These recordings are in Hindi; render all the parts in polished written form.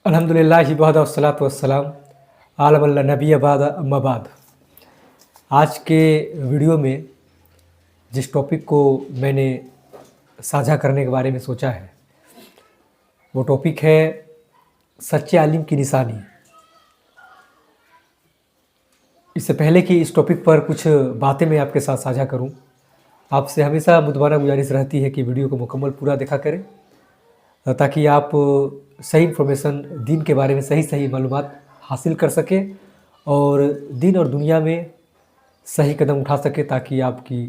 अल्हम्दुलिल्लाहि वहदा वस्सलातु वस्सलाम अला नबी बाद अम्मा बाद। आज के वीडियो में जिस टॉपिक को मैंने साझा करने के बारे में सोचा है वो टॉपिक है सच्चे आलिम की निशानी। इससे पहले कि इस टॉपिक पर कुछ बातें मैं आपके साथ साझा करूं, आपसे हमेशा मुद्दबाना गुजारिश रहती है कि वीडियो को मुकम्मल पूरा देखा करें ताकि आप सही इन्फॉर्मेशन दीन के बारे में सही मालूमात हासिल कर सकें और दीन और दुनिया में सही कदम उठा सके ताकि आपकी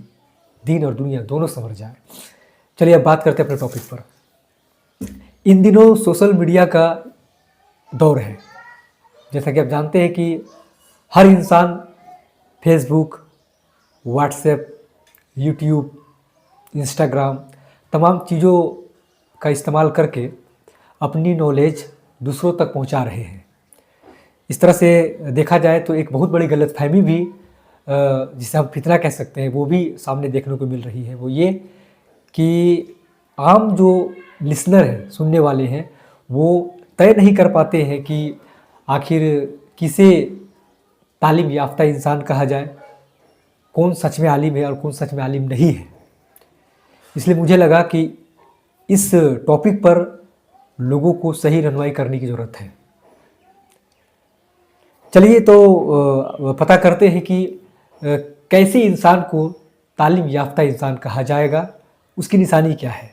दीन और दुनिया दोनों संवर जाए। चलिए अब बात करते हैं अपने टॉपिक पर। इन दिनों सोशल मीडिया का दौर है। जैसा कि आप जानते हैं कि हर इंसान फेसबुक, व्हाट्सएप, यूट्यूब, इंस्टाग्राम तमाम चीज़ों का इस्तेमाल करके अपनी नॉलेज दूसरों तक पहुंचा रहे हैं। इस तरह से देखा जाए तो एक बहुत बड़ी गलतफहमी भी जिसे हम फितना कह सकते हैं वो भी सामने देखने को मिल रही है। वो ये कि आम जो लिसनर हैं, सुनने वाले हैं, वो तय नहीं कर पाते हैं कि आखिर किसे तालीम याफ्ता इंसान कहा जाए, कौन सच में आलिम है और कौन सच में आलिम नहीं है। इसलिए मुझे लगा कि इस टॉपिक पर लोगों को सही रहनुमाई करने की ज़रूरत है। चलिए तो पता करते हैं कि कैसे इंसान को तालीम याफ्ता इंसान कहा जाएगा, उसकी निशानी क्या है।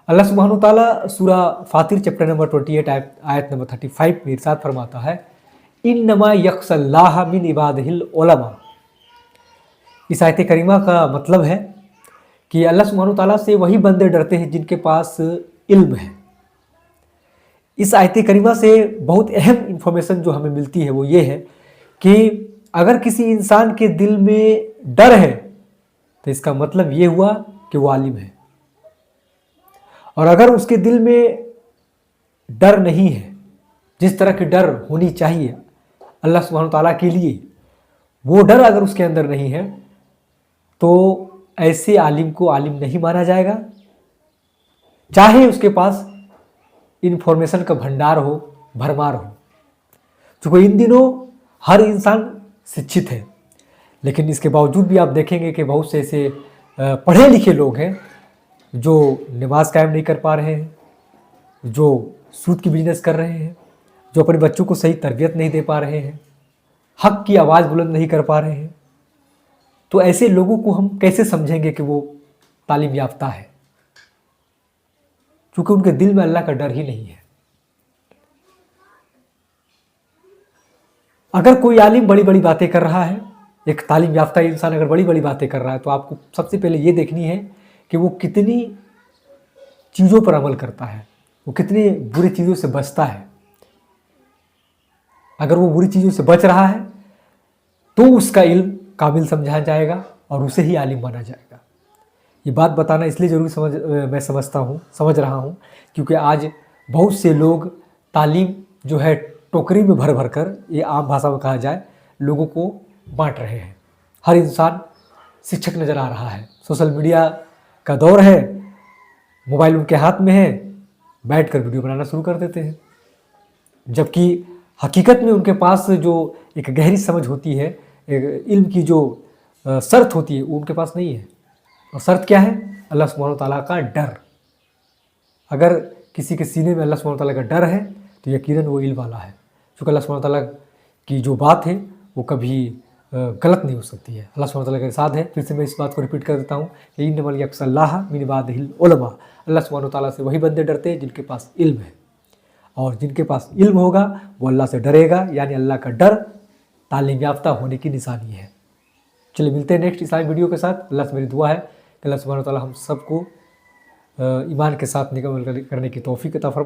अल्लाह सुब्हानहू ताला सूरा फातिर चैप्टर नंबर 28 आयत नंबर 35 में इरशाद फरमाता है, इन्नमा यख्शल्लाह मिन इबादिहिल उलमा। इस आयत करीमा का मतलब है कि अल्लाह सुब्हानहू ताला से वही बंदे डरते हैं जिनके पास इल्म है। इस आयत करीमा से बहुत अहम इंफॉर्मेशन जो हमें मिलती है वो ये है कि अगर किसी इंसान के दिल में डर है तो इसका मतलब ये हुआ कि वो आलिम है, और अगर उसके दिल में डर नहीं है, जिस तरह की डर होनी चाहिए अल्लाह सुब्हानहू ताला के लिए, वो डर अगर उसके अंदर नहीं है तो ऐसे आलिम को आलिम नहीं माना जाएगा, चाहे उसके पास इन्फॉर्मेशन का भंडार हो, भरमार हो। क्योंकि इन दिनों हर इंसान शिक्षित है, लेकिन इसके बावजूद भी आप देखेंगे कि बहुत से ऐसे पढ़े लिखे लोग हैं जो नमाज कायम नहीं कर पा रहे हैं, जो सूद की बिजनेस कर रहे हैं, जो अपने बच्चों को सही तरबियत नहीं दे पा रहे हैं, हक की आवाज़ बुलंद नहीं कर पा रहे हैं। तो ऐसे लोगों को हम कैसे समझेंगे कि वो तालीम याफ्ता है, क्योंकि उनके दिल में अल्लाह का डर ही नहीं है। अगर कोई आलिम बड़ी बड़ी बातें कर रहा है, एक तालीम याफ्ता इंसान अगर बड़ी बड़ी बातें कर रहा है, तो आपको सबसे पहले ये देखनी है कि वो कितनी चीज़ों पर अमल करता है, वो कितनी बुरी चीज़ों से बचता है। अगर वो बुरी चीज़ों से बच रहा है तो उसका इल्म काबिल समझा जाएगा और उसे ही आलिम माना जाएगा। ये बात बताना इसलिए ज़रूरी मैं समझ रहा हूँ क्योंकि आज बहुत से लोग तालीम जो है टोकरी में भर भर कर, ये आम भाषा में कहा जाए, लोगों को बांट रहे हैं। हर इंसान शिक्षक नज़र आ रहा है। सोशल मीडिया का दौर है, मोबाइल उनके हाथ में है, बैठकर वीडियो बनाना शुरू कर देते हैं, जबकि हकीकत में उनके पास जो एक गहरी समझ होती है, एक इल्म की जो शर्त होती है, वो उनके पास नहीं है। और शर्त क्या है? अल्लाह सुब्हानहू ताला का डर। अगर किसी के सीने में अल्लाह सुब्हानहू ताला का डर है तो यकीनन वो इल्म वाला है, क्योंकि अल्लाह सुब्हानहू ताला की जो बात है वो कभी गलत नहीं हो सकती है। अल्लाह सुब्हानहू ताला का इरशाद है, फिर से मैं इस बात को रिपीट कर देता हूँ कि इन्नमा यख्शल्लाह मिन इबादिहिल उलमा। अल्लाह सुब्हानहू ताला से वही बंदे डरते हैं जिनके पास इल्म है, और जिनके पास इल्म होगा वो अल्लाह से डरेगा, यानी अल्लाह का डर तालीम याफ्ता होने की निशानी है। चलिए मिलते हैं नेक्स्ट इस्लामिक वीडियो के साथ। अल्लाह से मेरी दुआ है कि अल्लाह सुब्हानहू ताला हम सबको ईमान के साथ निकम्मल करने की तौफीक अता फरमाए।